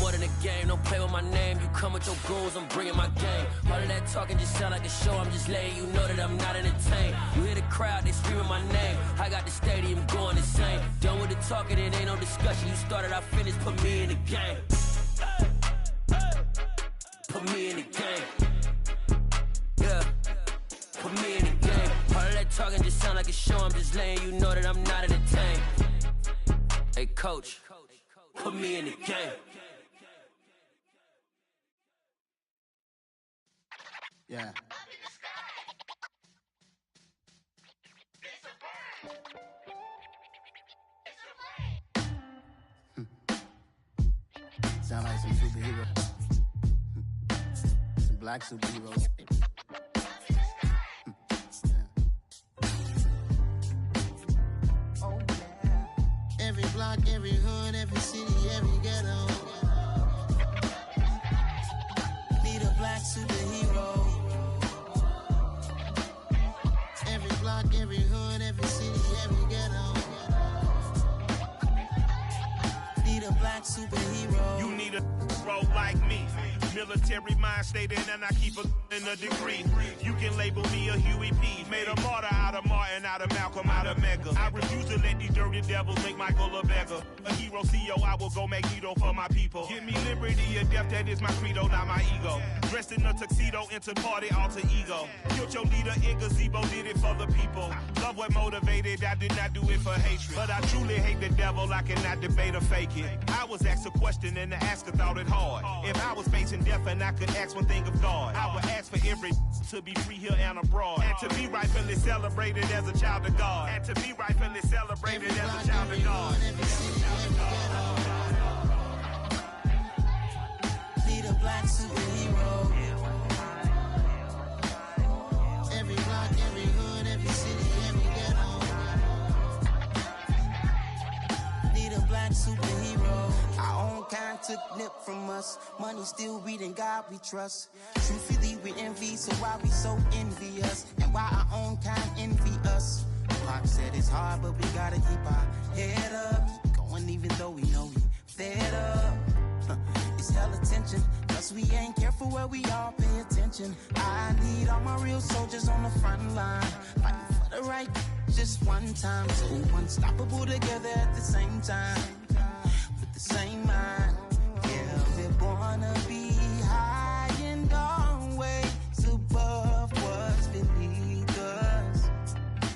more than a game. Don't play with my name. You come with your goons, I'm bringing my game. All of that talking just sound like a show. I'm just letting you know that I'm not entertained. You hear the crowd, they screaming my name. I got the stadium going insane. Done with the talking, it ain't no discussion. You started, I finished, put me in the game. Put me in the game. Yeah. Put me in the game. All of that talking just sound like a show. I'm just letting you know that I'm not entertained. Hey, coach, put me in the game. Yeah. Sound like some superheroes. Some black superheroes. Oh, yeah. Every block, every hood, every city, every ghetto. Need a black superhero. Every block, every hood, every city, every ghetto. Need a black superhero. You need a bro like me. Military mind stated, and I keep in a degree. You can label me a Huey P. Made a martyr out of Martin, out of Malcolm, out of Mega. I refuse to let these dirty devils make Michael a beggar. A hero CEO, I will go Magneto for my people. Give me liberty or death, that is my credo, not my ego. Dressed in a tuxedo, into party, alter ego. Killed your leader, in gazebo, did it for the people. Love what motivated, I did not do it for hatred. But I truly hate the devil, I cannot debate or fake it. I was asked a question and the asker thought it hard. If I was facing death and I could ask one thing of God, I would ask for every to be free here and abroad. And to be rightfully celebrated as a child of God. And to be rightfully celebrated as a child of God. Need a black superhero. Every block, every hood, every city, every ghetto. Need a black superhero. Our own kind took nip from us. Money still reading God we trust. Truthfully we envy, so why we so envious? And why our own kind envy us? Pac said it's hard, but we gotta keep our head up. Going even though we know we fed up. It's hella tension, cause we ain't careful where we all pay attention. I need all my real soldiers on the front line, fighting for the right just one time. So unstoppable together at the same time, with the same mind. Yeah, we wanna be high and always above what's beneath us.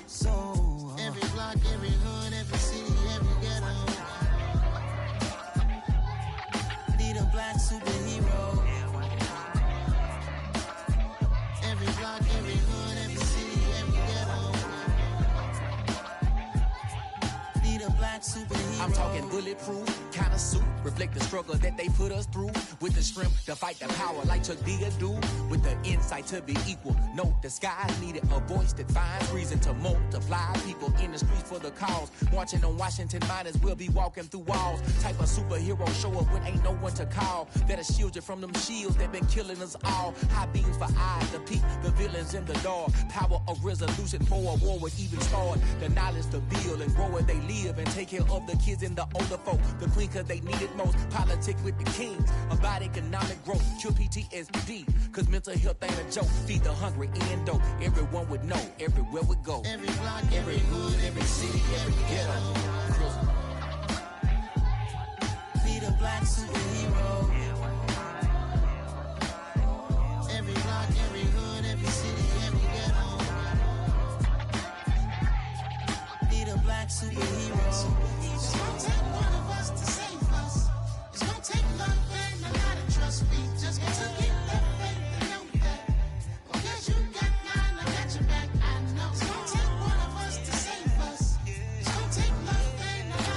So every block, every hood, every city, every ghetto. Need a black superhero. Every block, every hood, every city, every ghetto. Need a black superhero. I'm talking bulletproof, kind of suit, reflect the struggle that they put us through. With the strength to fight the power like Chuck D do. With the insight to be equal. Note the skies needed a voice that finds reason to multiply. People in the streets for the cause. Marching on Washington, might as well be walking through walls. Type of superhero show up when ain't no one to call. That'll shield you from them shields that been killing us all. High beams for eyes to peek the villains in the dark. Power of resolution for a war would even start. The knowledge to build and grow where they live and take care of the kids and the older folk. The queen cause they need it most. Politic with the kings. About economic growth. Cure PTSD. Cause mental health ain't a joke. Feed the hungry and dope. Everyone would know. Everywhere we go. Every block, every hood, every city, every ghetto. Need a black superhero. Every block, every hood, every city, every ghetto. Need a black superhero. It's gonna take one of us to save us. It's gonna take love and a lot of trust. We just gotta get that faith and know that. Because you got mine, I got your back. I know. It's gonna take one of us to save us. It's gonna take love and a lot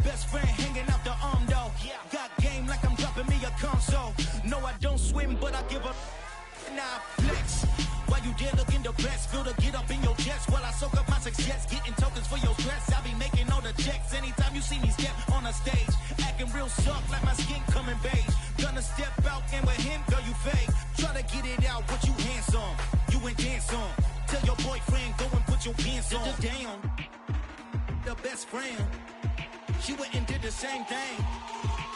best friend hanging out the arm though. Got game like I'm dropping me a console. No, I don't swim, but I give a nah flex. Why you dare look in the best? Feel to get up in your chest while I soak up my success. Getting tokens for your stress. I be making all the checks anytime you see me step on a stage. Acting real soft like my skin coming beige. Gonna step out and with him, girl, you fake. Try to get it out, but you handsome. You ain't dance on. Tell your boyfriend, go and put your pants on. Down. The best friend. She went and did the same thing.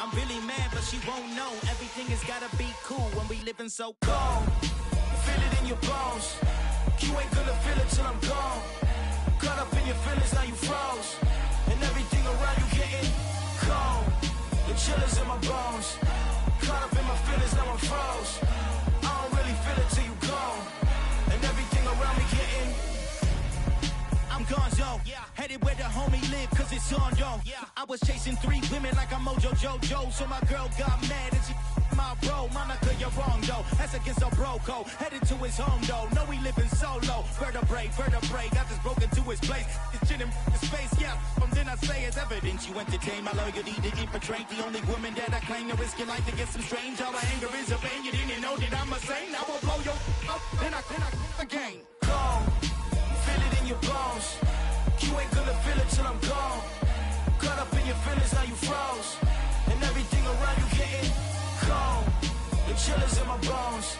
I'm really mad, but she won't know. Everything has gotta be cool when we living so cold. Feel it in your bones. You ain't gonna feel it till I'm gone. Caught up in your feelings, now you froze. And everything around you getting cold. The chill is in my bones. Caught up in my feelings, now I'm froze. I don't really feel it till you gone. And everything around me getting I'm gonzo, headed where the homie live, cause it's on, yo. I was chasing 3 women like I'm Mojo Jojo, so my girl got mad and she my bro. Monica, you're wrong, though. That's against a bro code. Headed to his home, though. No, we living solo. Vertebrae, got this broken to his place. It's chin in his face, yeah. From then I say it's evidence you entertain my loyalty to infiltrate. The only woman that I claim to risk your life to get some strange. All my anger is a pain. You didn't know that I'm a saint. I will blow your up, then I again. Go. Feel it in your bones. You ain't gonna feel it till I'm gone. Caught up in your feelings, now you froze. And everything around you getting cold. The chill is in my bones.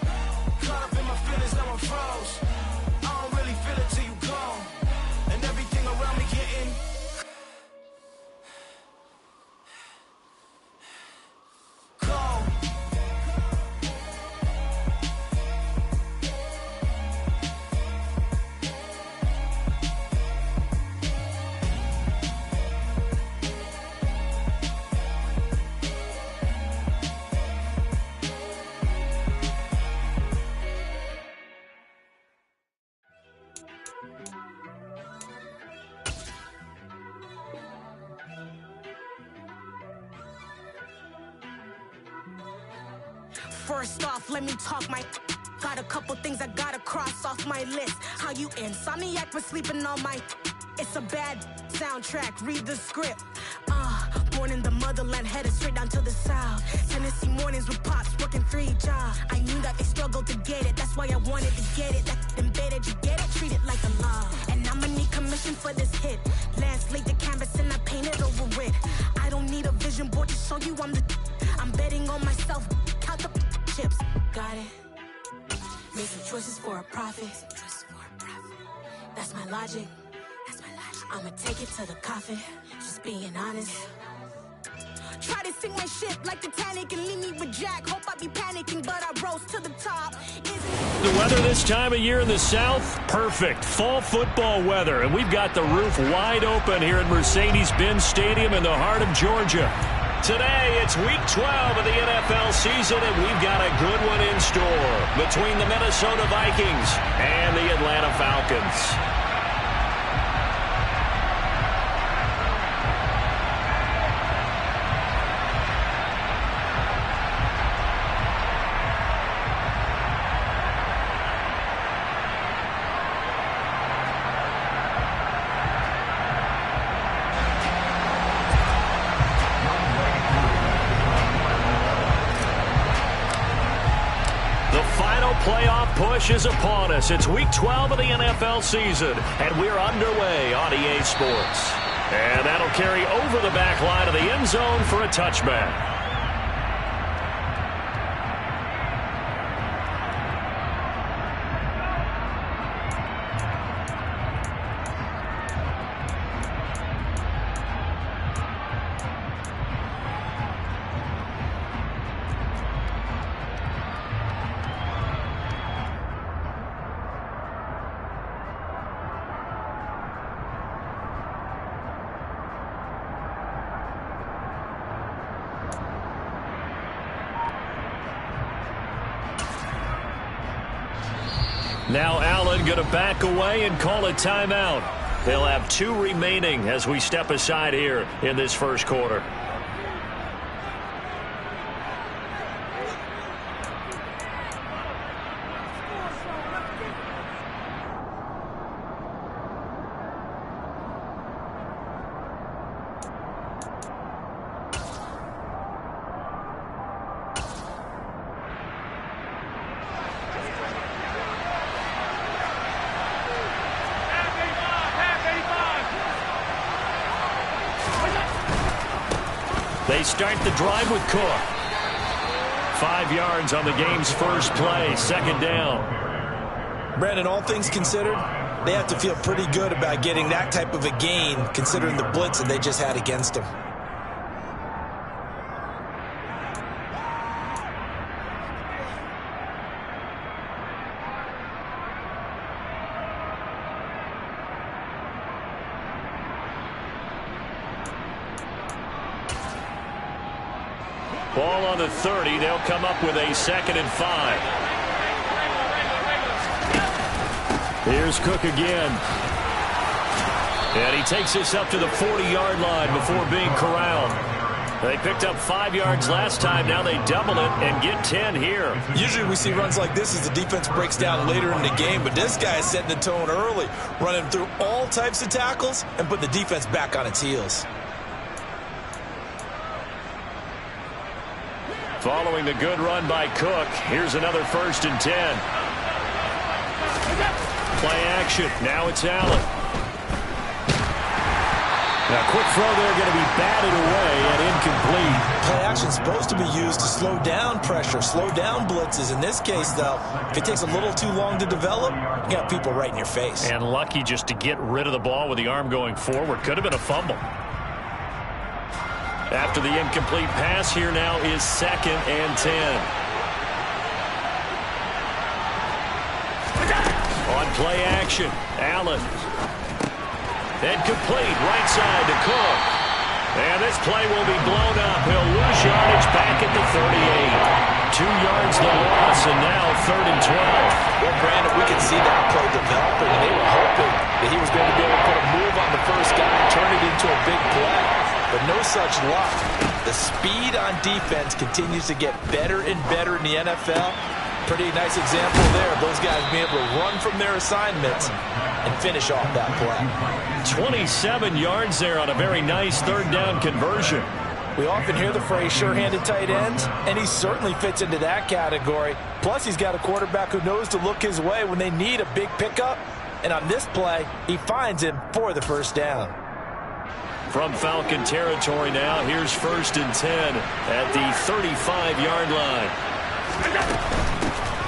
Caught up in my feelings, now I'm froze. I don't really feel it till you gone. And everything around me getting cold. First off, let me talk my got a couple things I gotta cross off my list. How you insomniac for sleeping on my it's a bad soundtrack, read the script. Born in the motherland, headed straight down to the south. Tennessee mornings with pops, working 3 jobs. I knew that they struggled to get it, that's why I wanted to get it. That embedded, you get it, treat it like a law. And I'ma need commission for this hit. Lance laid the canvas and I painted over it. I don't need a vision board to show you I'm betting on myself, count the chips. Got it. Make some choices for a profit. That's my logic. I'ma take it to the coffin, just being honest. Try to sink my ship like Titanic and leave me with Jack. Hope I be panicking, but I rose to the top. The weather this time of year in the South, perfect. Fall football weather, and we've got the roof wide open here at Mercedes-Benz Stadium in the heart of Georgia. Today, it's Week 12 of the NFL season, and we've got a good one in store between the Minnesota Vikings and the Atlanta Falcons. Playoff push is upon us. It's Week 12 of the NFL season, and we're underway on EA Sports. And that'll carry over the back line of the end zone for a touchback. Now Allen going to back away and call a timeout. They'll have 2 remaining as we step aside here in this first quarter. They start the drive with Cook. 5 yards on the game's first play, second down. Brandon, all things considered, they have to feel pretty good about getting that type of a gain, considering the blitz that they just had against them. Ball on the 30. They'll come up with a 2nd and 5. Here's Cook again. And he takes this up to the 40-yard line before being corralled. They picked up 5 yards last time. Now they double it and get 10 here. Usually we see runs like this as the defense breaks down later in the game, but this guy is setting the tone early, running through all types of tackles and putting the defense back on its heels. Following the good run by Cook, here's another 1st and 10. Play action. Now it's Allen. Now, quick throw there, going to be batted away and incomplete. Play action is supposed to be used to slow down pressure, slow down blitzes. In this case, though, if it takes a little too long to develop, you got people right in your face. And lucky just to get rid of the ball with the arm going forward. Could have been a fumble. After the incomplete pass, here now is 2nd and 10. On play action, Allen. And complete, right side to Cook. And this play will be blown up. He'll lose yardage back at the 38. 2 yards the loss, and now 3rd and 12. Well, Brandon, we can see that play developing, and they were hoping that he was going to be able to put a move on the first guy and turn it into a big play. But no such luck. The speed on defense continues to get better and better in the NFL. Pretty nice example there of those guys being able to run from their assignments and finish off that play. 27 yards there on a very nice 3rd down conversion. We often hear the phrase sure-handed tight ends, and he certainly fits into that category. Plus, he's got a quarterback who knows to look his way when they need a big pickup. And on this play, he finds him for the 1st down. From Falcon territory now, here's 1st and 10 at the 35-yard line.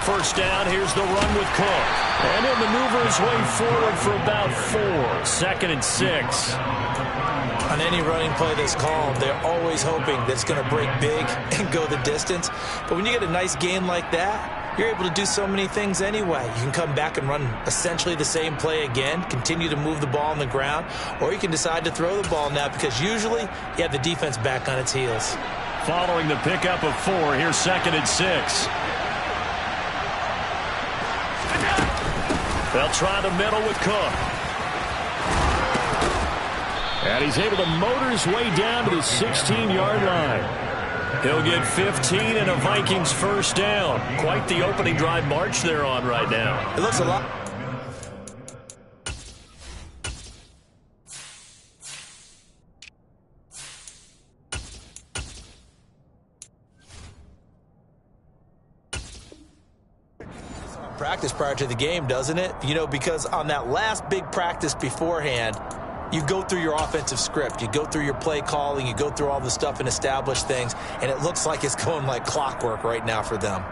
1st down, here's the run with Cook. And he'll maneuver his way forward for about 4. 2nd and 6. On any running play that's called, they're always hoping that it's going to break big and go the distance. But when you get a nice gain like that, you're able to do so many things anyway. You can come back and run essentially the same play again, continue to move the ball on the ground, or you can decide to throw the ball now because usually you have the defense back on its heels. Following the pickup of 4, here's 2nd and 6. They'll try the middle with Cook. And he's able to motor his way down to the 16-yard line. He'll get 15 and a Vikings 1st down. Quite the opening drive march they're on right now. It looks a lot. Practice prior to the game, doesn't it? You know, because on that last big practice beforehand, you go through your offensive script, you go through your play calling, you go through all the stuff and establish things, and it looks like it's going like clockwork right now for them.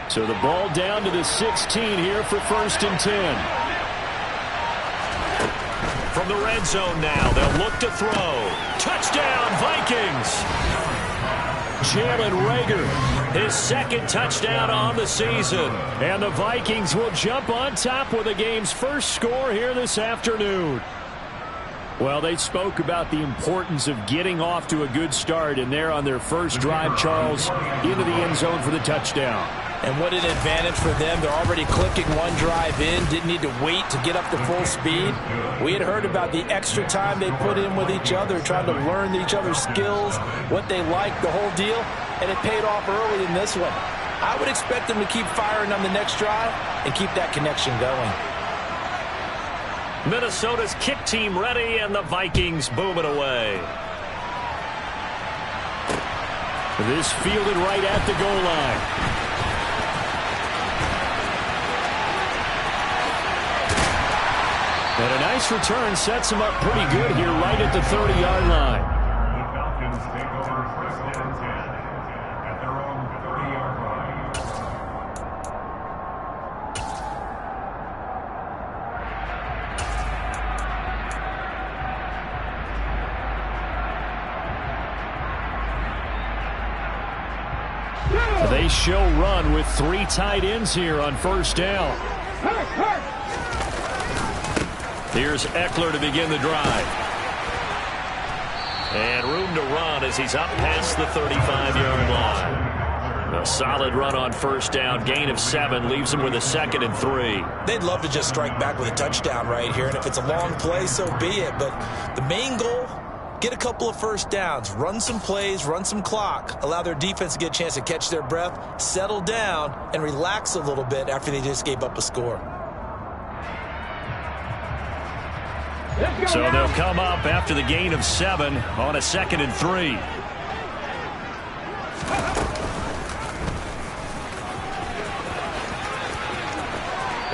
So the ball down to the 16 here for 1st and 10. From the red zone now, they'll look to throw. Touchdown, Vikings! Jalen Reagor, his 2nd touchdown on the season. And the Vikings will jump on top with the game's first score here this afternoon. Well, they spoke about the importance of getting off to a good start, and they're on their first drive, Charles, into the end zone for the touchdown. And what an advantage for them. They're already clicking one drive in, didn't need to wait to get up to full speed. We had heard about the extra time they put in with each other, trying to learn each other's skills, what they like, the whole deal, and it paid off early in this one. I would expect them to keep firing on the next drive and keep that connection going. Minnesota's kick team ready, and the Vikings boom it away. This fielded right at the goal line. And a nice return sets him up pretty good here right at the 30-yard line. The Falcons take over first and 10 at their own 30-yard line. They show run with 3 tight ends here on first down. Here's Eckler to begin the drive. And room to run as he's up past the 35-yard line. A solid run on first down. Gain of 7 leaves him with a 2nd and 3. They'd love to just strike back with a touchdown right here, and if it's a long play, so be it. But the main goal, get a couple of first downs, run some plays, run some clock, allow their defense to get a chance to catch their breath, settle down, and relax a little bit after they just gave up a score. So they'll come up after the gain of 7 on a 2nd and 3.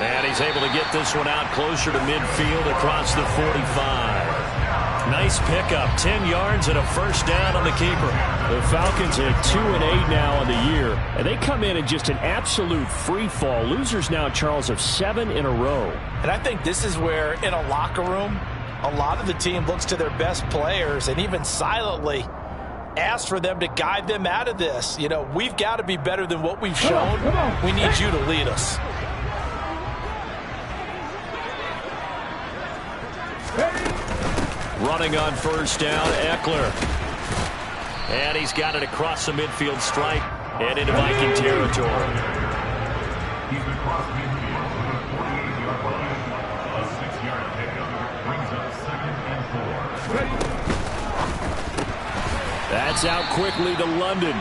And he's able to get this one out closer to midfield across the 45. Nice pickup, 10 yards and a first down on the keeper. The Falcons at 2-8 now on the year, and they come in just an absolute free fall. Losers now, Charles, of 7 in a row. And I think this is where, in a locker room, a lot of the team looks to their best players and even silently asks for them to guide them out of this. You know, we've got to be better than what we've shown. We need you to lead us. Running on first down, Eckler. And he's got it across the midfield stripe and into Viking territory. He's across midfield with a 48-yard line. A 6-yard pickup brings up 2nd and 4. That's out quickly to London.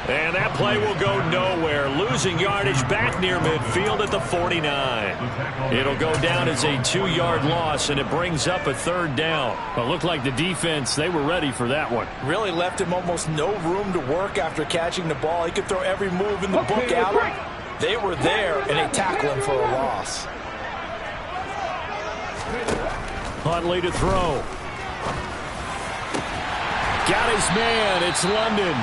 And that play will go nowhere. Losing yardage back near midfield at the 49. It'll go down as a 2-yard loss, and it brings up a 3rd down. But looked like the defense, they were ready for that one. Really left him almost no room to work after catching the ball. He could throw every move in the book at him. They were there, and they tackle him for a loss. Huntley to throw. Got his man. It's London.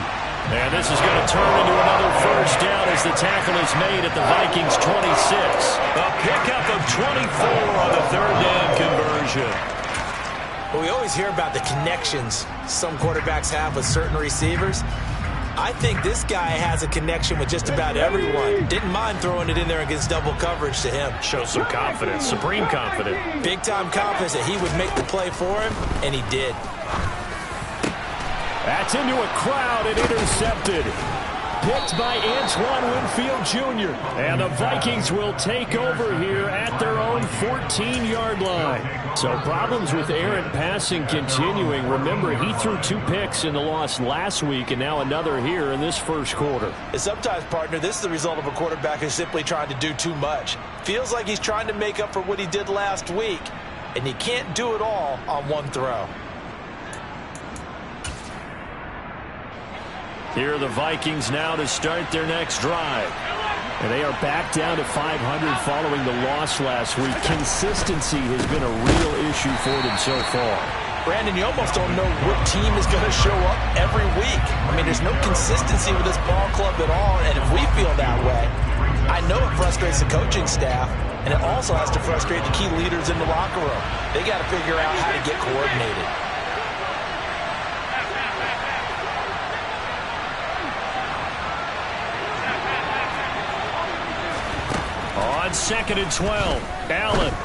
And this is going to turn into another first down as the tackle is made at the Vikings 26. A pickup of 24 on the 3rd down conversion. Well, we always hear about the connections some quarterbacks have with certain receivers. I think this guy has a connection with just about everyone. Didn't mind throwing it in there against double coverage to him. Shows some confidence, supreme confidence. Big-time confidence that he would make the play for him, and he did. That's into a crowd and intercepted. Picked by Antoine Winfield Jr. And the Vikings will take over here at their own 14-yard line. So problems with errant passing continuing. Remember, he threw 2 picks in the loss last week and now another here in this first quarter. And sometimes, partner, this is the result of a quarterback who's simply trying to do too much. Feels like he's trying to make up for what he did last week, and he can't do it all on one throw. Here are the Vikings now to start their next drive. And they are back down to 500 following the loss last week. Consistency has been a real issue for them so far. Brandon, you almost don't know what team is going to show up every week. I mean, there's no consistency with this ball club at all, and if we feel that way, I know it frustrates the coaching staff, and it also has to frustrate the key leaders in the locker room. They got to figure out how to get coordinated. On 2nd and 12, Allen.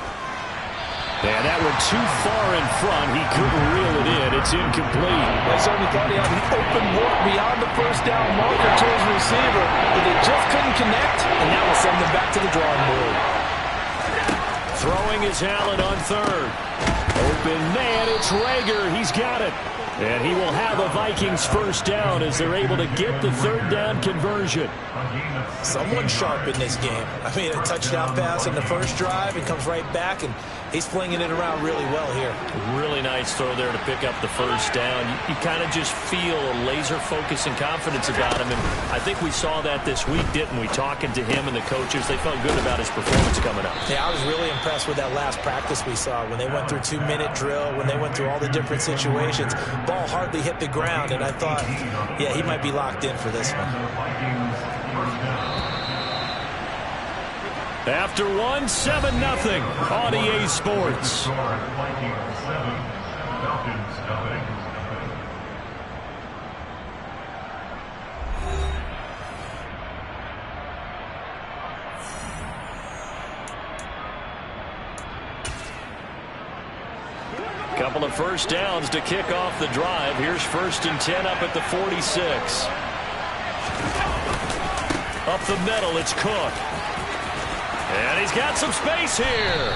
And that one too far in front. He couldn't reel it in. It's incomplete. They certainly thought he had an open look beyond the first down marker to his receiver, but they just couldn't connect, and that will send them back to the drawing board. Throwing is Allen on 3rd. Open man, it's Rager. He's got it. And he will have a Vikings first down as they're able to get the 3rd down conversion. Someone sharp in this game. I mean, a touchdown pass in the first drive and comes right back and He's flinging it around really well here. Really nice throw there to pick up the first down. You kind of just feel a laser focus and confidence about him, and I think we saw that this week, didn't we? Talking to him and the coaches, they felt good about his performance coming up. Yeah, I was really impressed with that last practice we saw when they went through 2-minute drill, when they went through all the different situations. Ball hardly hit the ground, and I thought, yeah, he might be locked in for this one. After 1, 7-0 on EA Sports. Couple of first downs to kick off the drive. Here's 1st and 10 up at the 46. Up the middle, it's Cook. And he's got some space here.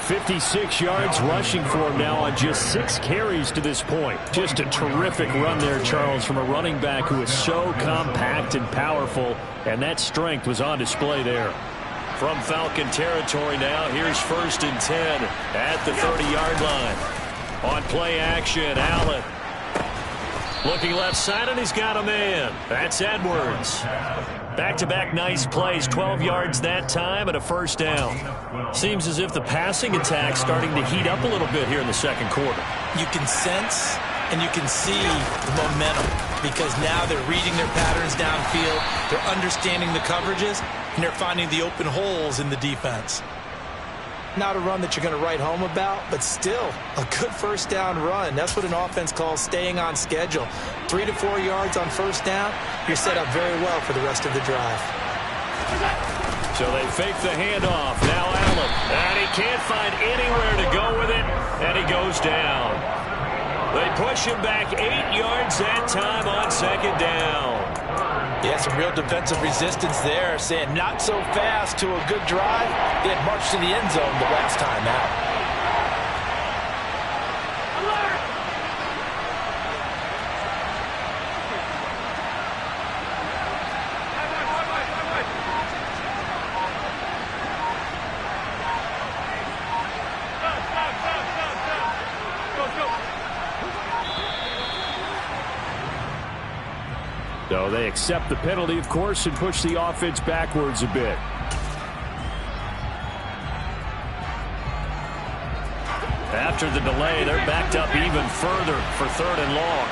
56 yards rushing for him now on just 6 carries to this point. Just a terrific run there, Charles, from a running back who is so compact and powerful, and that strength was on display there. From Falcon territory now, here's 1st and 10 at the 30-yard line. On play action, Allen. Looking left side, and he's got a man. That's Edwards. Back-to-back nice plays, 12 yards that time and a first down. Seems as if the passing attack's starting to heat up a little bit here in the second quarter. You can sense and you can see the momentum because now they're reading their patterns downfield, they're understanding the coverages, and they're finding the open holes in the defense. Not a run that you're going to write home about, but still a good first down run. That's what an offense calls staying on schedule. 3 to 4 yards on first down, you're set up very well for the rest of the drive. So they fake the handoff. Now Allen. And he can't find anywhere to go with it, and he goes down. They push him back 8 yards that time on second down. Yeah, some real defensive resistance there, saying not so fast to a good drive. They had marched to the end zone the last time out. So they accept the penalty, of course, and push the offense backwards a bit. After the delay, they're backed up even further for 3rd and long.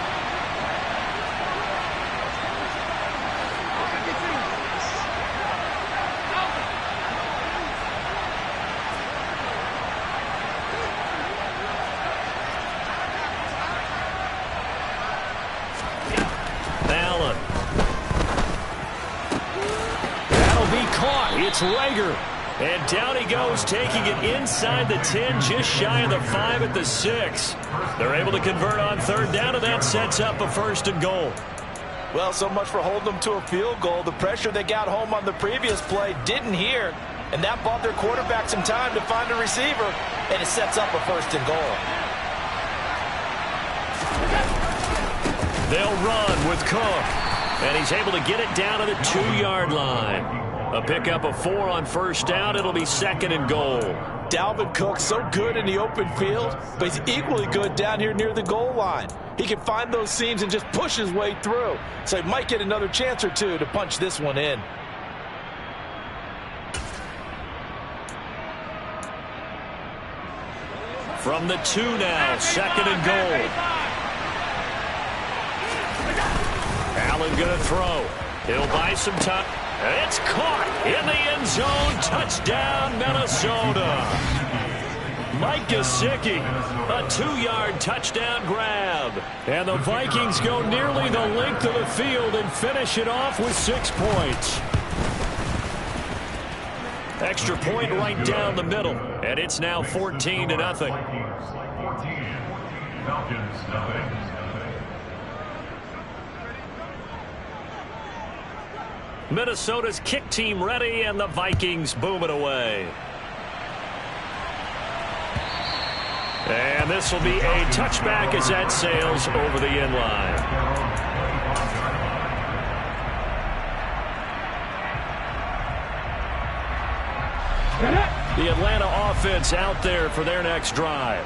Allen. That'll be caught. It's Rager. And down he goes, taking it inside the 10, just shy of the 5 at the 6. They're able to convert on 3rd down, and that sets up a 1st and goal. Well, so much for holding them to a field goal. The pressure they got home on the previous play didn't hear, and that bought their quarterback some time to find a receiver, and it sets up a 1st and goal. They'll run with Cook, and he's able to get it down to the 2-yard line. A pickup of 4 on 1st down. It'll be 2nd and goal. Dalvin Cook so good in the open field, but he's equally good down here near the goal line. He can find those seams and just push his way through. So he might get another chance or two to punch this one in. From the 2 now, 2nd and goal. Allen going to throw. He'll buy some time. It's caught in the end zone. Touchdown, Minnesota. Mike Gesicki, a 2-yard touchdown grab. And the Vikings go nearly the length of the field and finish it off with 6 points. Extra point right down the middle. And it's now 14-0. Falcons, nothing. Minnesota's kick team ready, and the Vikings boom it away. And this will be a touchback as that sails over the end line. The Atlanta offense out there for their next drive.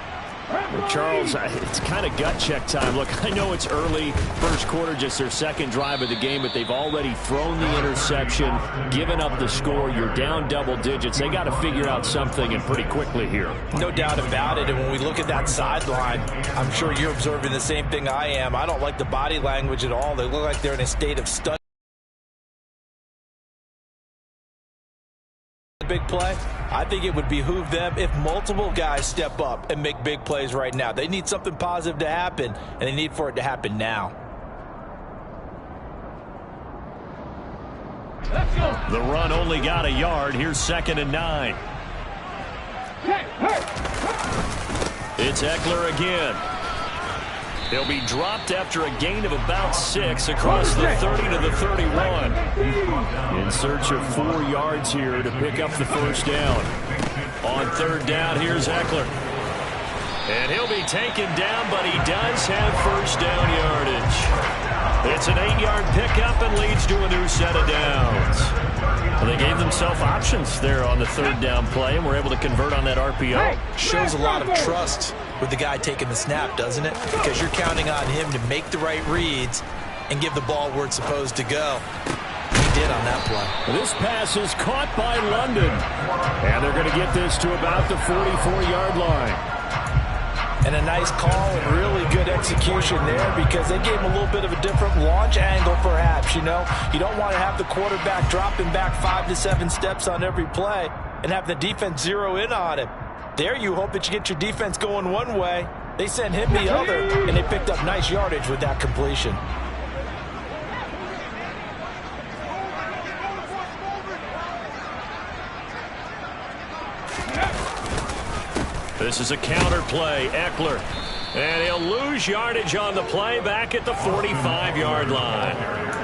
Charles, it's kind of gut check time. Look, I know it's early, first quarter, just their second drive of the game, but they've already thrown the interception, given up the score. You're down double digits. They got to figure out something, and pretty quickly here. No doubt about it, and when we look at that sideline, I'm sure you're observing the same thing I am. I don't like the body language at all. They look like they're in a state of study. Big play. I think it would behoove them if multiple guys step up and make big plays right now. They need something positive to happen, and they need for it to happen now. The run only got a yard. Here's 2nd and 9. It's Eckler again. He'll be dropped after a gain of about 6 across the 30 to the 31. In search of 4 yards here to pick up the first down. On 3rd down, here's Eckler. And he'll be taken down, but he does have first down yardage. It's an 8-yard pickup and leads to a new set of downs. Well, they gave themselves options there on the 3rd down play, and were able to convert on that RPO. Shows a lot of trust with the guy taking the snap, doesn't it? Because you're counting on him to make the right reads and give the ball where it's supposed to go. He did on that play. This pass is caught by London. And they're going to get this to about the 44-yard line. And a nice call and really good execution there, because they gave him a little bit of a different launch angle perhaps, you know. You don't want to have the quarterback dropping back 5 to 7 steps on every play and have the defense zero in on him. There you hope that you get your defense going one way. They sent him the other, and they picked up nice yardage with that completion. This is a counter play. Eckler. And he'll lose yardage on the play back at the 45-yard line.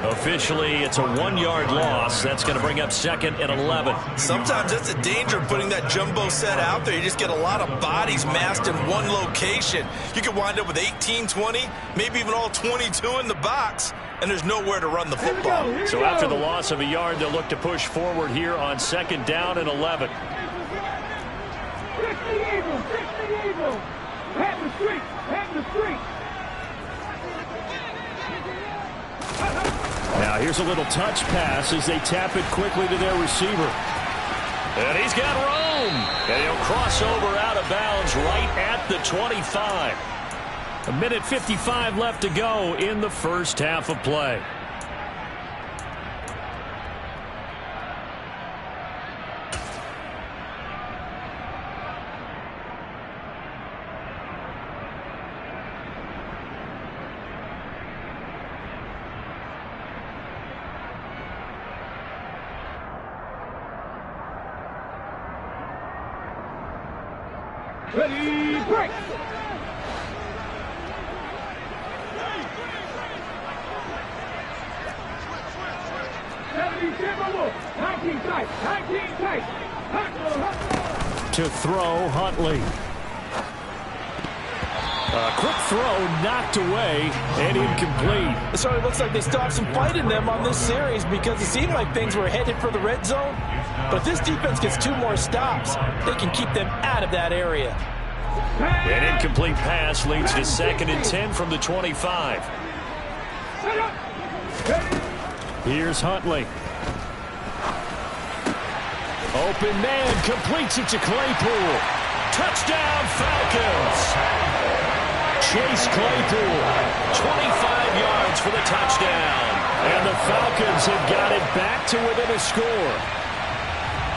Officially, it's a 1-yard loss. That's going to bring up 2nd and 11. Sometimes that's the danger of putting that jumbo set out there. You just get a lot of bodies massed in one location. You could wind up with 18, 20, maybe even all 22 in the box, and there's nowhere to run the football. So after the loss of a yard, they'll look to push forward here on 2nd down and 11. Now here's a little touch pass as they tap it quickly to their receiver. And he's got room. And he'll cross over out of bounds right at the 25. 1:55 left to go in the first half of play. Ready, break! To throw, Huntley. A quick throw knocked away and incomplete. So it looks like they still have some fight in them on this series, because it seemed like things were headed for the red zone. But if this defense gets 2 more stops, they can keep them out of that area. An incomplete pass leads to 2nd and 10 from the 25. Here's Huntley. Open man, completes it to Claypool. Touchdown Falcons. Chase Claypool, 25 yards for the touchdown. And the Falcons have got it back to within a score.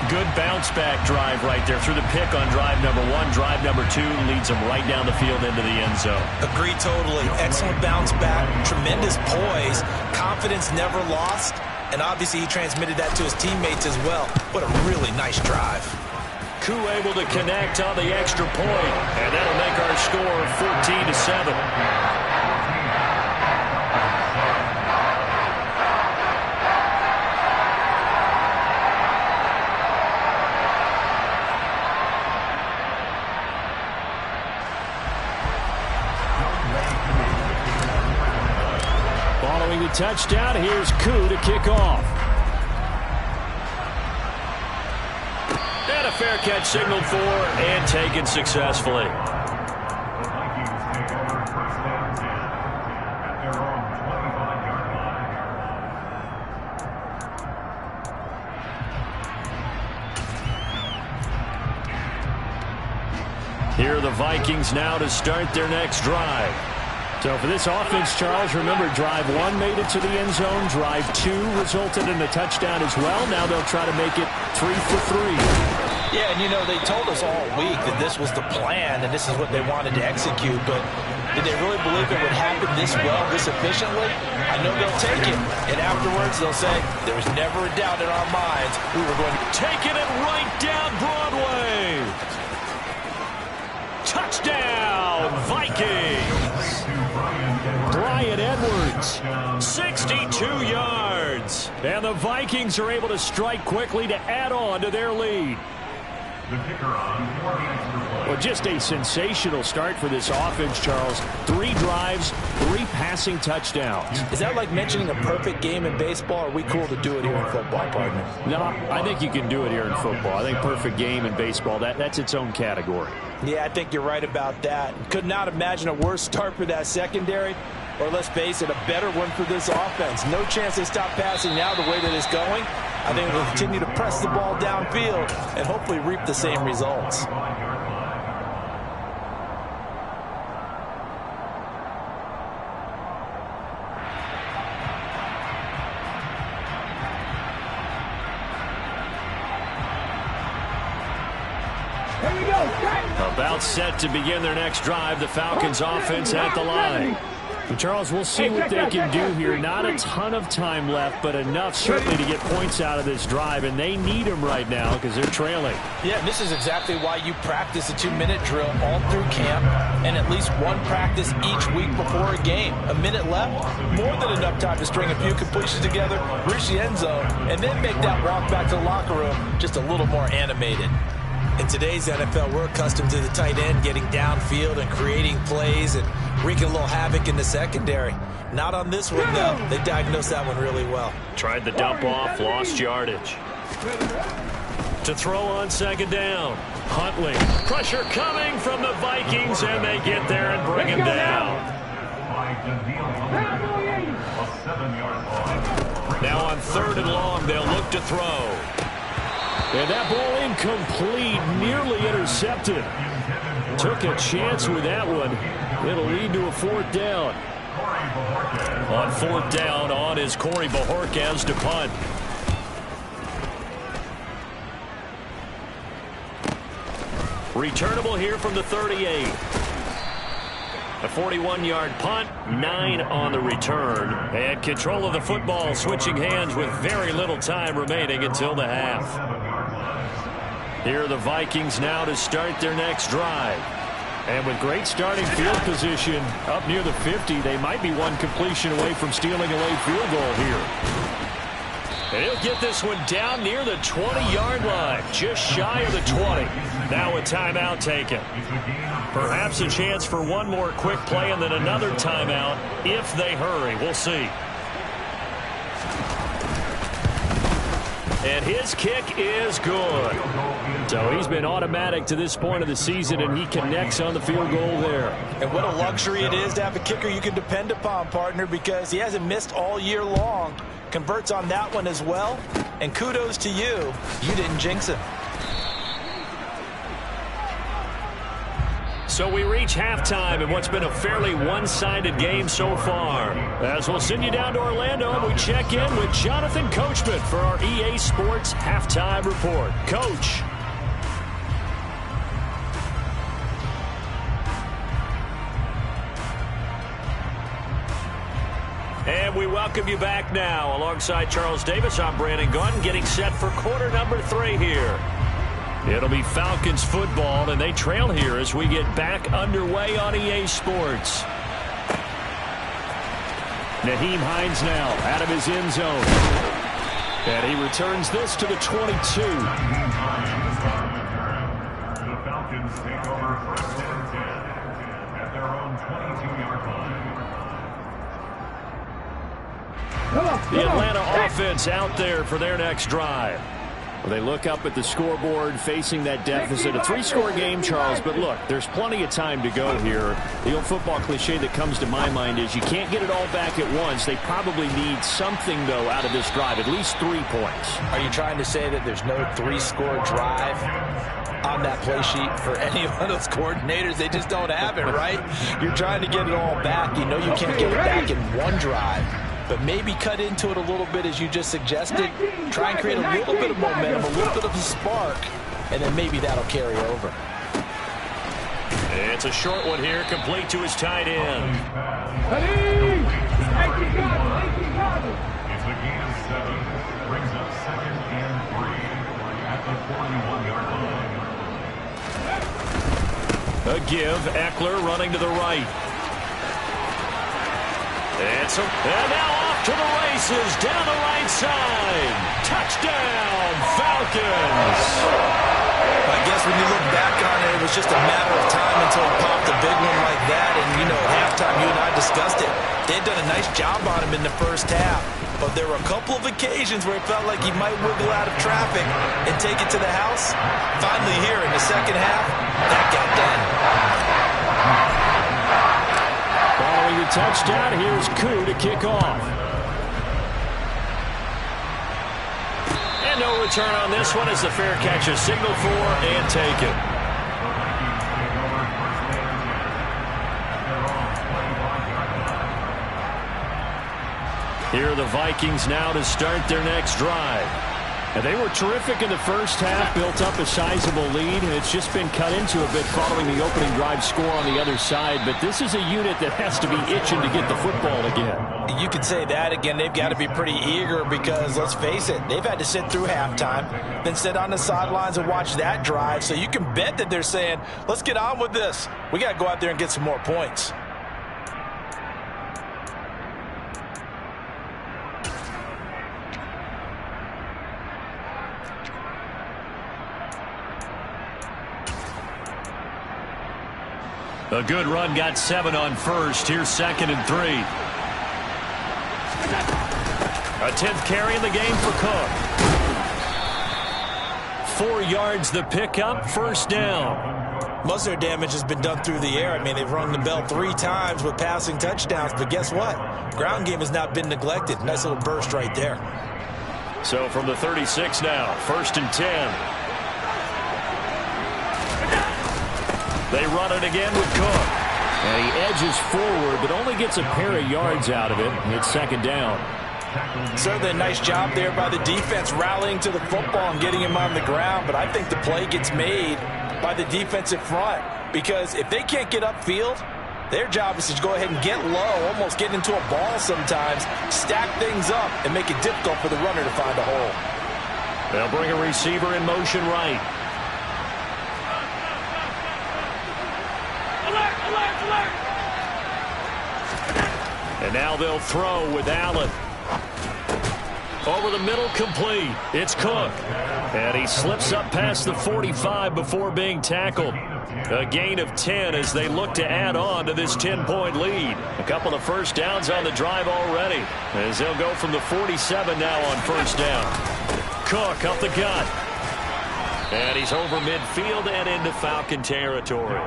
Good bounce-back drive right there through the pick on drive number 1. Drive number 2 leads them right down the field into the end zone. Agree totally. Excellent bounce back, tremendous poise, confidence never lost, and obviously he transmitted that to his teammates as well. What a really nice drive. Koo able to connect on the extra point, and that'll make our score 14-7. Following the touchdown, here's Koo to kick off. And a fair catch signaled for and taken successfully. The Vikings take over first and 10 at their own 25-yard line. Here are the Vikings now to start their next drive. So for this offense, Charles, remember, drive 1 made it to the end zone. Drive 2 resulted in a touchdown as well. Now they'll try to make it 3 for 3. Yeah, and you know, they told us all week that this was the plan and this is what they wanted to execute, but did they really believe it would happen this well, this efficiently? I know they'll take it, and afterwards they'll say, there was never a doubt in our minds we were going to take it right down Broadway. Touchdown, Vikings. Bryan Edwards, 62 yards. And the Vikings are able to strike quickly to add on to their lead. The kicker on for the extra point. Well, just a sensational start for this offense, Charles. 3 drives, 3 passing touchdowns. Is that like mentioning a perfect game in baseball? Or are we cool to do it here in football, partner? No, I think you can do it here in football. I think perfect game in baseball, that's its own category. Yeah, I think you're right about that. Could not imagine a worse start for that secondary, or let's face it, a better one for this offense. No chance they stop passing now the way that it's going. I think they'll continue to press the ball downfield and hopefully reap the same results. About set to begin their next drive, the Falcons offense at the line. Charles, we'll see what they can do here. Not a ton of time left, but enough certainly to get points out of this drive, and they need them right now because they're trailing. Yeah, this is exactly why you practice a 2-minute drill all through camp and at least one practice each week before a game. A minute left, more than enough time to string a few completions together, reach the end zone, and then make that walk back to the locker room just a little more animated. In today's NFL, we're accustomed to the tight end getting downfield and creating plays and wreaking a little havoc in the secondary. Not on this one, though. They diagnosed that one really well. Tried the dump off, lost yardage. To throw on second down. Huntley. Pressure coming from the Vikings, and they get there and bring him down. Now on 3rd and long, they'll look to throw. And that ball incomplete, nearly intercepted. Took a chance with that one. It'll lead to a 4th down. On 4th down, on is Corey Bojorquez to punt. Returnable here from the 38. A 41-yard punt, 9 on the return. And control of the football switching hands with very little time remaining until the half. Here are the Vikings now to start their next drive. And with great starting field position up near the 50, they might be one completion away from stealing a late field goal here. And he'll get this one down near the 20-yard line, just shy of the 20. Now a timeout taken. Perhaps a chance for one more quick play and then another timeout if they hurry. We'll see. And his kick is good. So he's been automatic to this point of the season, and he connects on the field goal there. And what a luxury it is to have a kicker you can depend upon, partner, because he hasn't missed all year long. Converts on that one as well. And kudos to you. You didn't jinx him. So we reach halftime in what's been a fairly one-sided game so far. As we'll send you down to Orlando, and we check in with Jonathan Coachman for our EA Sports Halftime Report. Coach. And we welcome you back now. Alongside Charles Davis, I'm Brandon Gaudin, getting set for quarter number 3 here. It'll be Falcons football, and they trail here as we get back underway on EA Sports. Nyheim Hines now out of his end zone. And he returns this to the 22. The Falcons take over first and 10 at their own 22-yard line. The Atlanta offense out there for their next drive. Well, they look up at the scoreboard facing that deficit. A 3-score game, Charles, but look, there's plenty of time to go here. The old football cliche that comes to my mind is you can't get it all back at once. They probably need something, though, out of this drive, at least 3 points. Are you trying to say that there's no 3-score drive on that play sheet for any one of those coordinators? They just don't have it, right? You're trying to get it all back. You know you can't get it back in one drive. But maybe cut into it a little bit as you just suggested. Try and create a little bit of momentum, a little bit of a spark, and then maybe that'll carry over. It's a short one here, complete to his tight end. It's a gain of 7. Brings up 2nd and 3 at the 41-yard line. A give, Eckler running to the right. And now off to the races, down the right side. Touchdown, Falcons. I guess when you look back on it, it was just a matter of time until he popped a big one like that. And, you know, at halftime, you and I discussed it. They'd done a nice job on him in the first half. But there were a couple of occasions where it felt like he might wiggle out of traffic and take it to the house. Finally here in the second half, that got done. Following the touchdown, here's Koo to kick off. And no return on this one as the fair catch is signaled for and taken. Here are the Vikings now to start their next drive. And they were terrific in the first half, built up a sizable lead, and it's just been cut into a bit following the opening drive score on the other side. But this is a unit that has to be itching to get the football again. You could say that again. They've got to be pretty eager because, let's face it, they've had to sit through halftime, then sit on the sidelines and watch that drive. So you can bet that they're saying, let's get on with this. We got to go out there and get some more points. A good run got 7 on first. Here's 2nd and 3. A 10th carry in the game for Cook. 4 yards the pickup, first down. Most of their damage has been done through the air. I mean, they've rung the bell 3 times with passing touchdowns, but guess what? Ground game has not been neglected. Nice little burst right there. So from the 36 now, 1st and 10. They run it again with Cook. And he edges forward, but only gets a pair of yards out of it. It's 2nd down. Certainly a nice job there by the defense rallying to the football and getting him on the ground. But I think the play gets made by the defensive front. Because if they can't get upfield, their job is to go ahead and get low, almost get into a ball sometimes, stack things up, and make it difficult for the runner to find a hole. They'll bring a receiver in motion right. And now they'll throw with Allen. Over the middle, complete. It's Cook. And he slips up past the 45 before being tackled. A gain of 10 as they look to add on to this 10-point lead. A couple of first downs on the drive already, as they'll go from the 47 now on first down. Cook up the gut. And he's over midfield and into Falcon territory.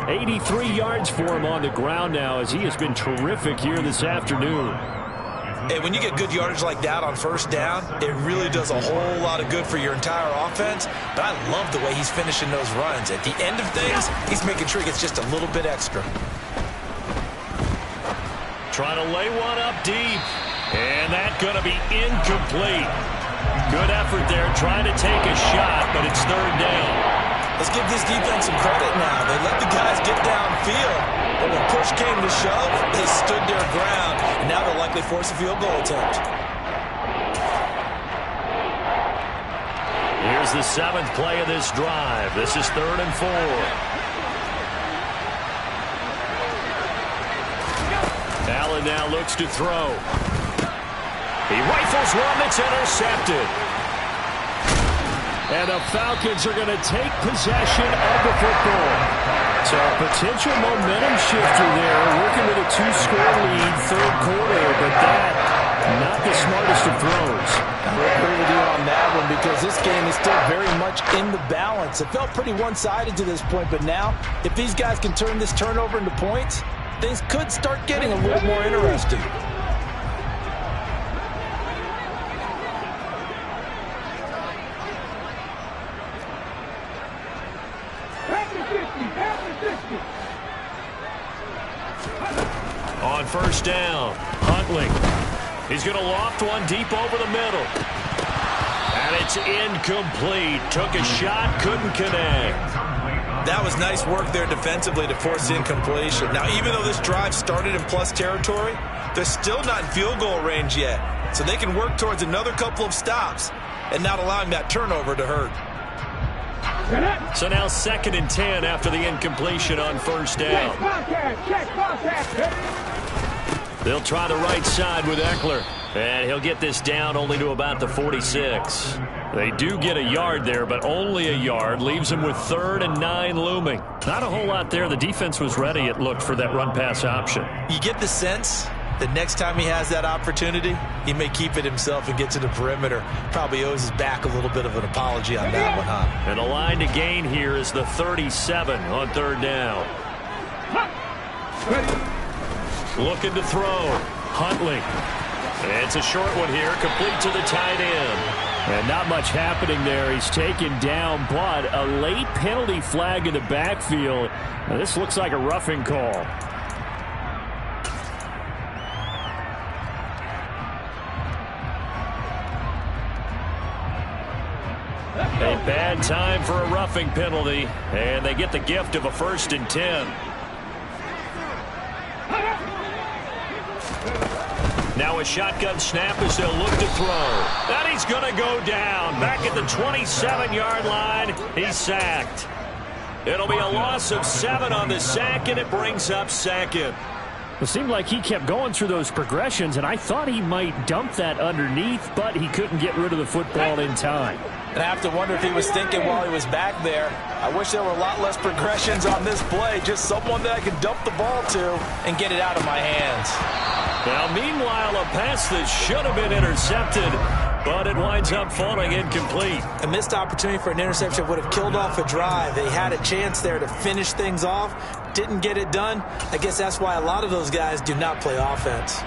83 yards for him on the ground now, as he has been terrific here this afternoon. Hey, when you get good yardage like that on first down, it really does a whole lot of good for your entire offense. But I love the way he's finishing those runs. At the end of things, he's making sure he gets just a little bit extra. Trying to lay one up deep. And that's going to be incomplete. Good effort there, trying to take a shot, but it's 3rd down. Let's give this defense some credit now. They let the guys get downfield, but when push came to shove, they stood their ground, and now they'll likely force a field goal attempt. Here's the 7th play of this drive. This is 3rd and 4. Allen now looks to throw. He rifles one that's intercepted. And the Falcons are going to take possession of the football. So a potential momentum shifter there, working with a 2-score lead, 3rd quarter, but that Not the smartest of throws. I agree with you on that one because this game is still very much in the balance. It felt pretty one-sided to this point, but now if these guys can turn this turnover into points, things could start getting a little more interesting. On first down, Huntley. He's going to loft one deep over the middle. And it's incomplete. Took a shot, couldn't connect. That was nice work there defensively to force incompletion. Now, even though this drive started in plus territory, they're still not in field goal range yet. So they can work towards another couple of stops and not allowing that turnover to hurt. So now 2nd and 10 after the incompletion on first down. They'll try the right side with Eckler. And he'll get this down only to about the 46. They do get a yard there, but only a yard. Leaves them with 3rd and 9 looming. Not a whole lot there. The defense was ready, it looked, for that run-pass option. You get the sense that next time he has that opportunity, he may keep it himself and get to the perimeter. Probably owes his back a little bit of an apology on that one, huh? And the line to gain here is the 37 on 3rd down. Looking to throw. Huntley. It's a short one here, complete to the tight end. And not much happening there. He's taken down, but a late penalty flag in the backfield. Now, this looks like a roughing call. A bad time for a roughing penalty, and they get the gift of a 1st and 10. Now a shotgun snap as they'll look to throw. And he's going to go down. Back at the 27-yard line, he's sacked. It'll be a loss of 7 on the sack, and it brings up 2nd. It seemed like he kept going through those progressions, and I thought he might dump that underneath, but he couldn't get rid of the football in time. And I have to wonder if he was thinking while he was back there, I wish there were a lot less progressions on this play, just someone that I could dump the ball to and get it out of my hands. Now, meanwhile, a pass that should have been intercepted, but it winds up falling incomplete. A missed opportunity for an interception would have killed off a drive. They had a chance there to finish things off, didn't get it done. I guess that's why a lot of those guys do not play offense.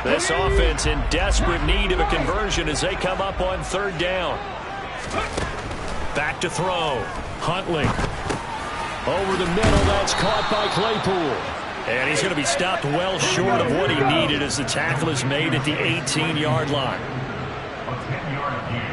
This offense in desperate need of a conversion as they come up on 3rd down. Back to throw. Huntley. Over the middle, that's caught by Claypool. And he's going to be stopped well short of what he needed as the tackle is made at the 18-yard line. A 10-yard gain.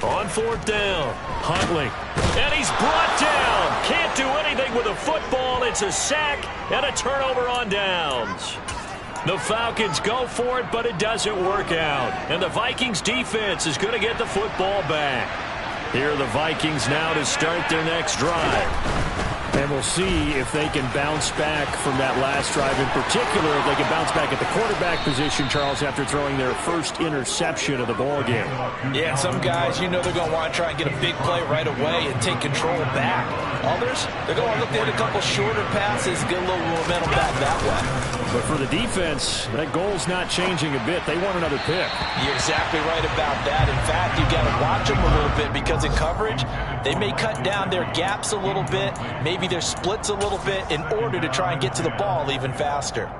On 4th down, Huntley. And he's brought down. Can't do anything with a football. It's a sack and a turnover on downs. The Falcons go for it, but it doesn't work out. And the Vikings defense is going to get the football back. Here are the Vikings now to start their next drive. And we'll see if they can bounce back from that last drive. In particular, if they can bounce back at the quarterback position, Charles, after throwing their first interception of the ballgame. Yeah, and some guys, you know they're going to want to try and get a big play right away and take control back. Others, they're going to look to hit a couple shorter passes, get a little momentum back that way. But for the defense, that goal's not changing a bit. They want another pick. You're exactly right about that. In fact, you've got to watch them a little bit because in coverage, they may cut down their gaps a little bit, maybe their splits a little bit in order to try and get to the ball even faster.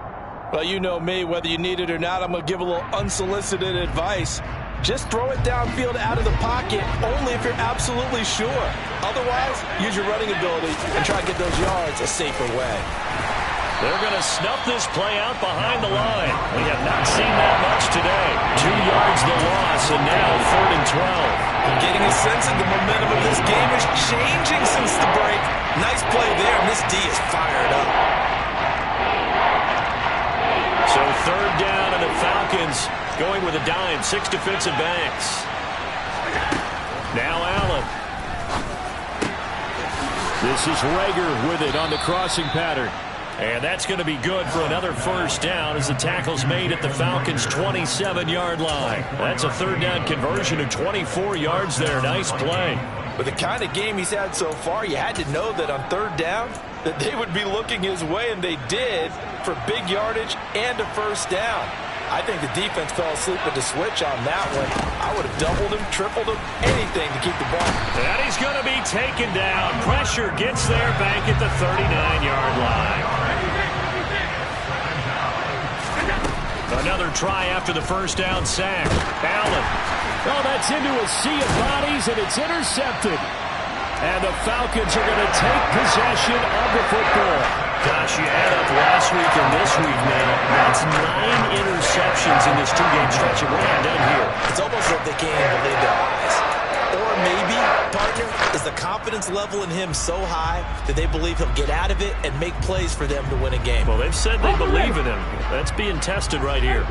Well, you know me, whether you need it or not, I'm going to give a little unsolicited advice. Just throw it downfield out of the pocket only if you're absolutely sure. Otherwise, use your running ability and try to get those yards a safer way. They're going to snuff this play out behind the line. We have not seen that much today. 2 yards the loss, and now 3rd and 12. I'm getting a sense that the momentum of this game is changing since the break. Nice play there, and this D is fired up. So 3rd down, and the Falcons going with a dime. 6 defensive backs. Now Allen. This is Rager with it on the crossing pattern. And that's going to be good for another first down as the tackle's made at the Falcons' 27-yard line. That's a third down conversion of 24 yards there. Nice play. With the kind of game he's had so far, you had to know that on third down that they would be looking his way, and they did, for big yardage and a first down. I think the defense fell asleep with the switch on that one. I would have doubled him, tripled him, anything to keep the ball. And he's going to be taken down. Pressure gets there back at the 39-yard line. Another try after the first down sack. Allen. Oh, that's into a sea of bodies, and it's intercepted. And the Falcons are going to take possession of the football. Gosh, you add up last week and this week, man. That's 9 interceptions in this two-game stretch, and we're not done here. It's almost like they can't even believe their eyes. Or maybe, partner, is the confidence level in him so high that they believe he'll get out of it and make plays for them to win a game. Well, they've said they believe in him. That's being tested right here.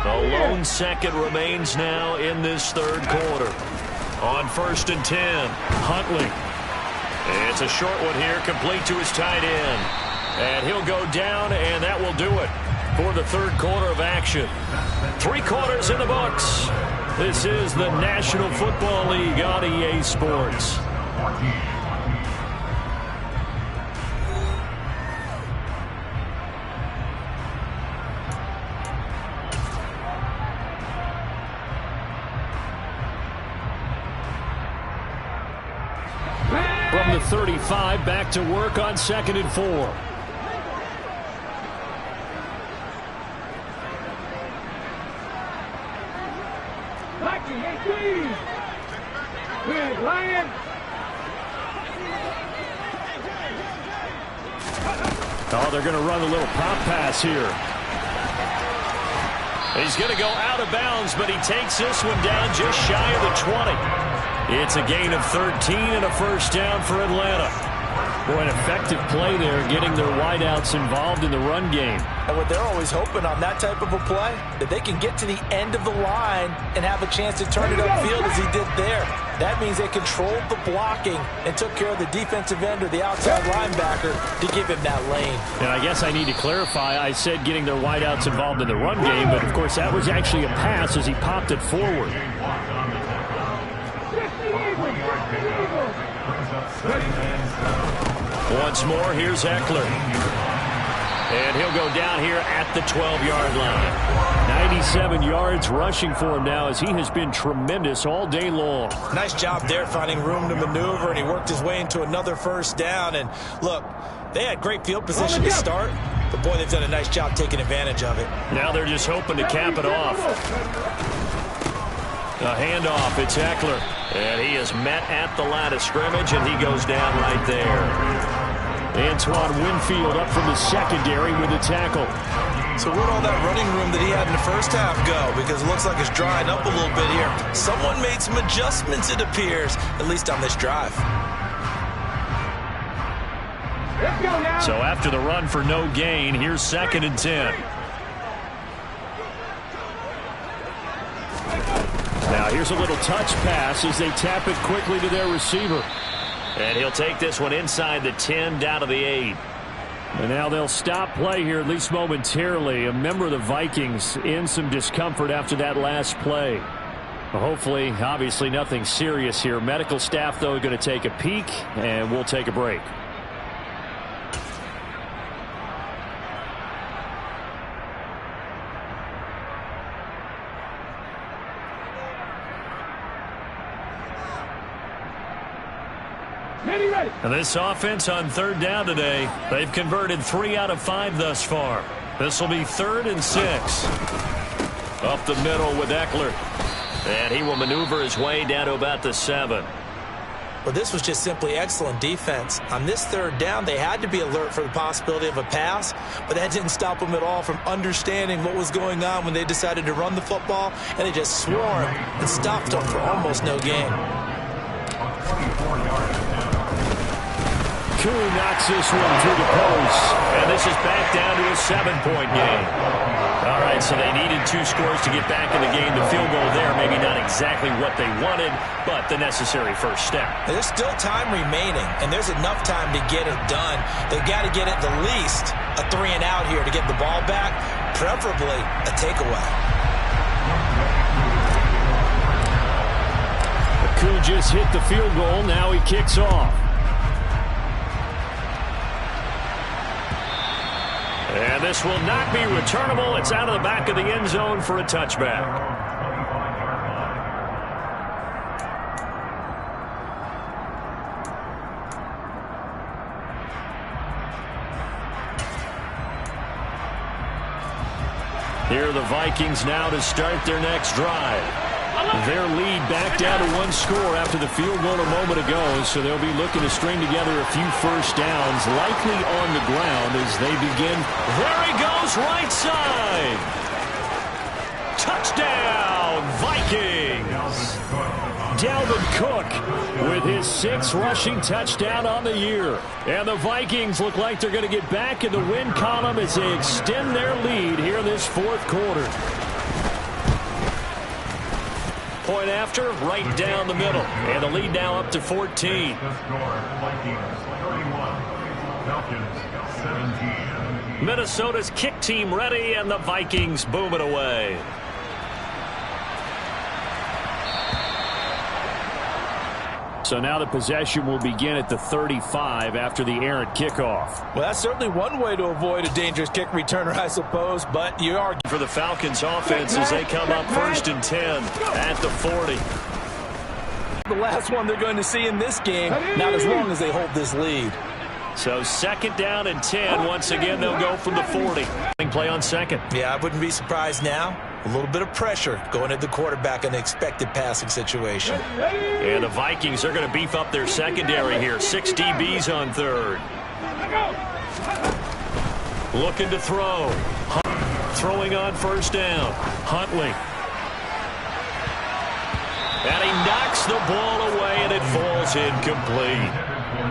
A lone second remains now in this third quarter. On 1st and 10, Huntley. It's a short one here, complete to his tight end. And he'll go down, and that will do it for the third quarter of action. 3 quarters in the books. This is the National Football League on EA Sports. From the 35, back to work on 2nd and 4. Oh, they're going to run a little pop pass here. He's going to go out of bounds, but he takes this one down just shy of the 20. It's a gain of 13 and a first down for Atlanta. Boy, an effective play there, getting their wideouts involved in the run game. And what they're always hoping on that type of a play, that they can get to the end of the line and have a chance to turn it upfield as he did there. That means they controlled the blocking and took care of the defensive end or the outside linebacker to give him that lane. And I guess I need to clarify, I said getting their wideouts involved in the run game, but of course that was actually a pass as he popped it forward. Once more, here's Eckler. And he'll go down here at the 12-yard line. 97 yards rushing for him now as he has been tremendous all day long. Nice job there finding room to maneuver, and he worked his way into another first down. And look, they had great field position to start, but boy, they've done a nice job taking advantage of it. Now they're just hoping to cap it off. A handoff, it's Eckler. And he is met at the line of scrimmage, and he goes down right there. Antoine Winfield up from the secondary with the tackle. So where'd all that running room that he had in the first half go? Because it looks like it's drying up a little bit here. Someone made some adjustments, it appears, at least on this drive. So after the run for no gain, here's 2nd and 10. Now here's a little touch pass as they tap it quickly to their receiver. And he'll take this one inside the 10 down to the 8. And now they'll stop play here, at least momentarily. A member of the Vikings in some discomfort after that last play. Hopefully, obviously nothing serious here. Medical staff, though, are going to take a peek, and we'll take a break. And this offense on 3rd down today, they've converted 3 out of 5 thus far. This will be 3rd and 6. Up the middle with Eckler. And he will maneuver his way down to about the 7. Well, this was just simply excellent defense. On this 3rd down, they had to be alert for the possibility of a pass, but that didn't stop them at all from understanding what was going on when they decided to run the football, and they just swarmed and stopped them for almost no gain. Koo knocks this one through the post, and this is back down to a 7-point game. All right, so they needed 2 scores to get back in the game. The field goal there, maybe not exactly what they wanted, but the necessary first step. There's still time remaining, and there's enough time to get it done. They've got to get at the least a 3-and-out here to get the ball back, preferably a takeaway. Koo just hit the field goal. Now he kicks off. And this will not be returnable. It's out of the back of the end zone for a touchback. Here are the Vikings now to start their next drive. Their lead back down to 1 score after the field goal a moment ago, so they'll be looking to string together a few first downs, likely on the ground as they begin. There he goes, right side. Touchdown, Vikings. Dalvin Cook with his 6th rushing touchdown on the year. And the Vikings look like they're going to get back in the win column as they extend their lead here in this 4th quarter. Point after, right down the middle. And the lead now up to 14. The score, Vikings 31, Falcons 17. Minnesota's kick team ready, and the Vikings boom it away. So now the possession will begin at the 35 after the errant kickoff. Well, that's certainly one way to avoid a dangerous kick returner, I suppose, but you are for the Falcons offense as they come up 1st and 10 at the 40. The last one they're going to see in this game, not as long as they hold this lead. So 2nd down and 10. Once again, they'll go from the 40. Play on 2nd. Yeah, I wouldn't be surprised now. A little bit of pressure going at the quarterback in the expected passing situation. And the Vikings are going to beef up their secondary here. 6 DBs on 3rd. Looking to throw. Throwing on 1st down. Huntley. And he knocks the ball away, and it falls incomplete.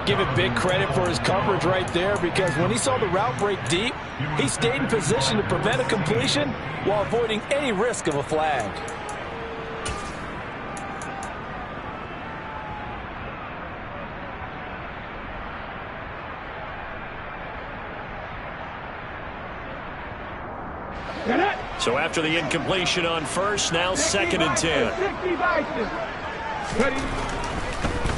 Give it big credit for his coverage right there, because when he saw the route break deep, he stayed in position to prevent a completion while avoiding any risk of a flag. So after the incompletion on 1st, now 2nd and 10.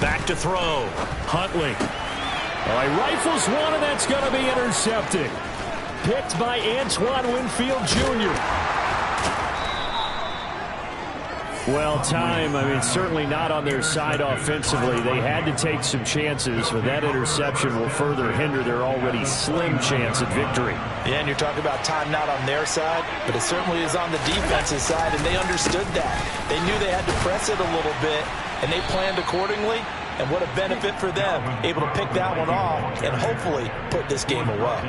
Back to throw. Huntley. All right, rifles one, and that's going to be intercepted. Picked by Antoine Winfield Jr. Well, time, I mean, certainly not on their side offensively. They had to take some chances, but that interception will further hinder their already slim chance at victory. Yeah, and you're talking about time not on their side, but it certainly is on the defensive side, and they understood that. They knew they had to press it a little bit, and they planned accordingly. And what a benefit for them, able to pick that one off and hopefully put this game away.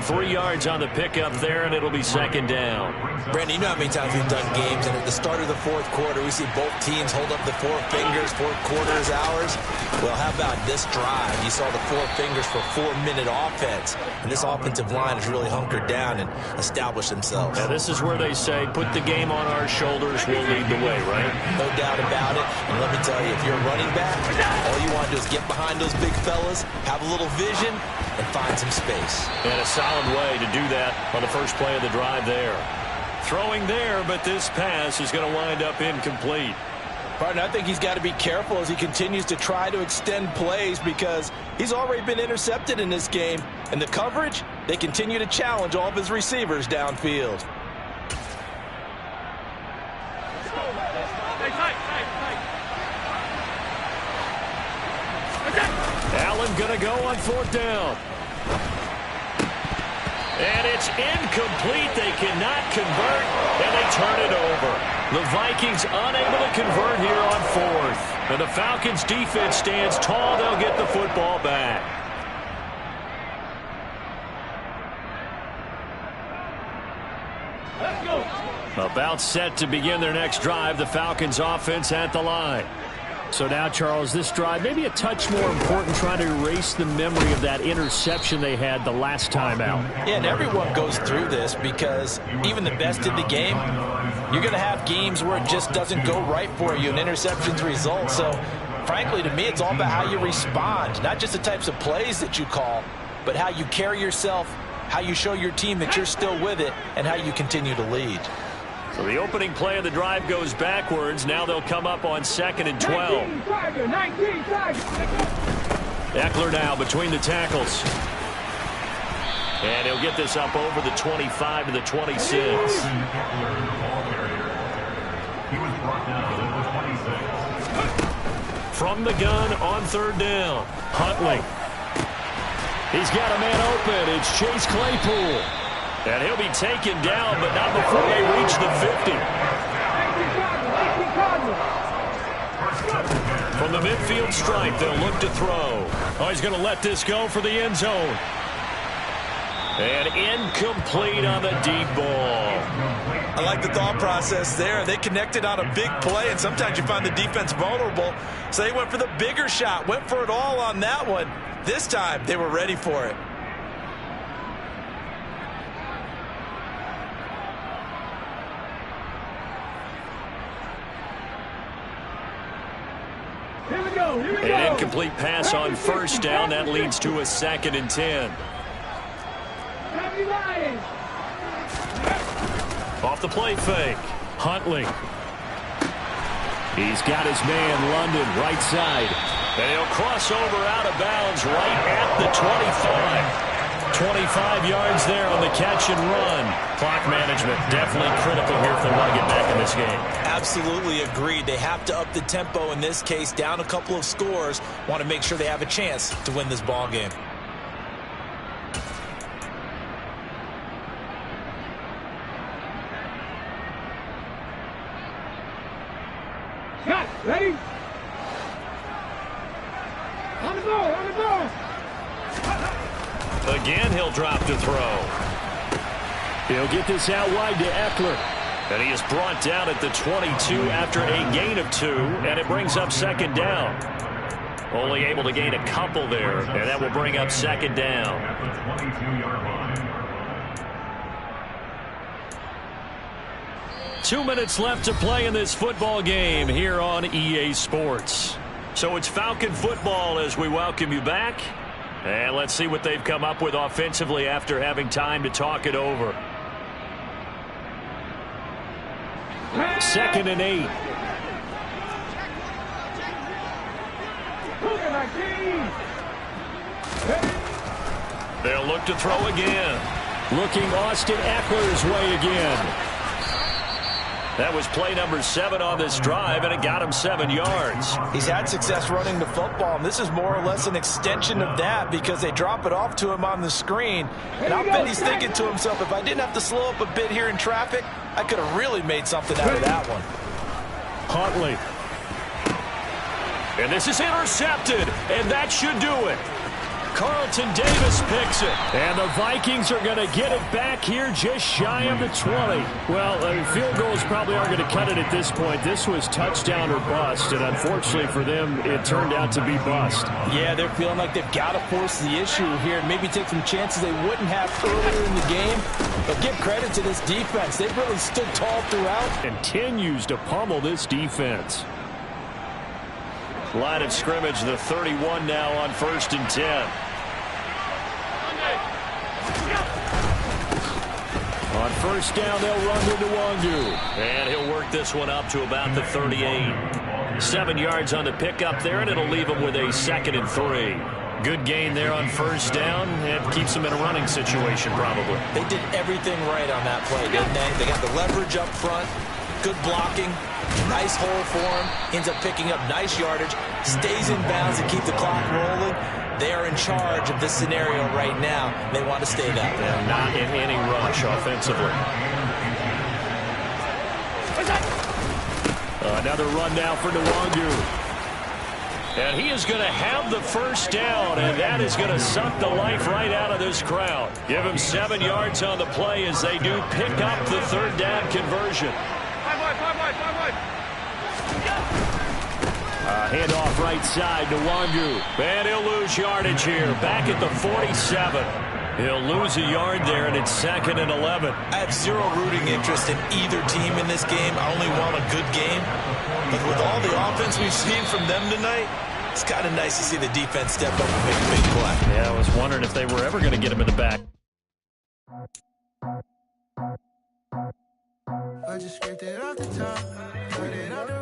3 yards on the pickup there, and it'll be 2nd down. Brandon, you know how many times we've done games, and at the start of the 4th quarter, we see both teams hold up the 4 fingers, 4 quarters, hours. Well, how about this drive? You saw the 4 fingers for 4-minute offense, and this offensive line has really hunkered down and established themselves. Now, this is where they say, put the game on our shoulders, we'll lead the way, right? No doubt about it, and let me tell you, if you're a running back, all you want to do is get behind those big fellas, have a little vision, and find some space. And a solid way to do that on the first play of the drive there. Throwing there, but this pass is going to wind up incomplete. Partner, I think he's got to be careful as he continues to try to extend plays, because he's already been intercepted in this game. And the coverage, they continue to challenge all of his receivers downfield. Allen going to go on 4th down. And it's incomplete. They cannot convert, and they turn it over. The Vikings unable to convert here on 4th. And the Falcons' defense stands tall. They'll get the football back. Let's go. About set to begin their next drive. The Falcons' offense at the line. So now, Charles, this drive maybe a touch more important, trying to erase the memory of that interception they had the last time out. Yeah, and everyone goes through this because even the best in the game, you're going to have games where it just doesn't go right for you and interceptions result. So, frankly, to me, it's all about how you respond, not just the types of plays that you call, but how you carry yourself, how you show your team that you're still with it, and how you continue to lead. So the opening play of the drive goes backwards. Now they'll come up on 2nd and 12. Eckler now between the tackles. And he'll get this up over the 25 to the 26. From the gun on 3rd down. Huntley. He's got a man open. It's Chase Claypool. And he'll be taken down, but not before they reach the 50. From the midfield stripe, they'll look to throw. Oh, he's going to let this go for the end zone. And incomplete on the deep ball. I like the thought process there. They connected on a big play, and sometimes you find the defense vulnerable. So they went for the bigger shot, went for it all on that one. This time, they were ready for it. An incomplete pass on 1st down. That leads to a 2nd and 10. Off the play fake. Huntley. He's got his man London right side. And he'll cross over out of bounds right at the 25. 25 yards there on the catch and run. Clock management definitely critical here if they want to get back in this game. Absolutely agreed. They have to up the tempo in this case, down a couple of scores. Want to make sure they have a chance to win this ball game. Got it. Ready? On the ball, on the ball. Again, he'll drop to throw. He'll get this out wide to Eckler. And he is brought down at the 22 after a gain of 2, and it brings up 2nd down. Only able to gain a couple there, and that will bring up 2nd down. 2 minutes left to play in this football game here on EA Sports. So it's Falcon football as we welcome you back. And let's see what they've come up with offensively after having time to talk it over. 2nd and 8. They'll look to throw again. Looking Austin Eckler's way again. That was play number 7 on this drive, and it got him 7 yards. He's had success running the football, and this is more or less an extension of that because they drop it off to him on the screen. And I'll bet he's thinking to himself, if I didn't have to slow up a bit here in traffic, I could have really made something out of that one. Huntley. And this is intercepted, and that should do it. Carlton Davis picks it. And the Vikings are going to get it back here just shy of the 20. Well, field goals probably aren't going to cut it at this point. This was touchdown or bust, and unfortunately for them, it turned out to be bust. Yeah, they're feeling like they've got to force the issue here and maybe take some chances they wouldn't have earlier in the game. But give credit to this defense. They've really stood tall throughout. Continues to pummel this defense. Line of scrimmage, the 31 now on 1st and 10. On 1st down, they'll run to Nwangu. And he'll work this one up to about the 38. 7 yards on the pickup there, and it'll leave him with a 2nd and 3. Good gain there on 1st down. It keeps them in a running situation, probably. They did everything right on that play, didn't they? They got the leverage up front, good blocking, nice hole for him, ends up picking up nice yardage, stays in bounds to keep the clock rolling. They are in charge of this scenario right now. They want to stay that way. And not in any rush offensively. Another run now for Nwangu. And he is going to have the 1st down, and that is going to suck the life right out of this crowd. Give him 7 yards on the play as they do pick up the 3rd down conversion. Handoff right side to Wangu. And he'll lose yardage here. Back at the 47. He'll lose a yard there, and it's 2nd and 11. I have zero rooting interest in either team in this game. I only want a good game. But with all the offense we've seen from them tonight, it's kind of nice to see the defense step up and make a big play. Yeah, I was wondering if they were ever going to get him in the back. I just scraped it off the top, put it on the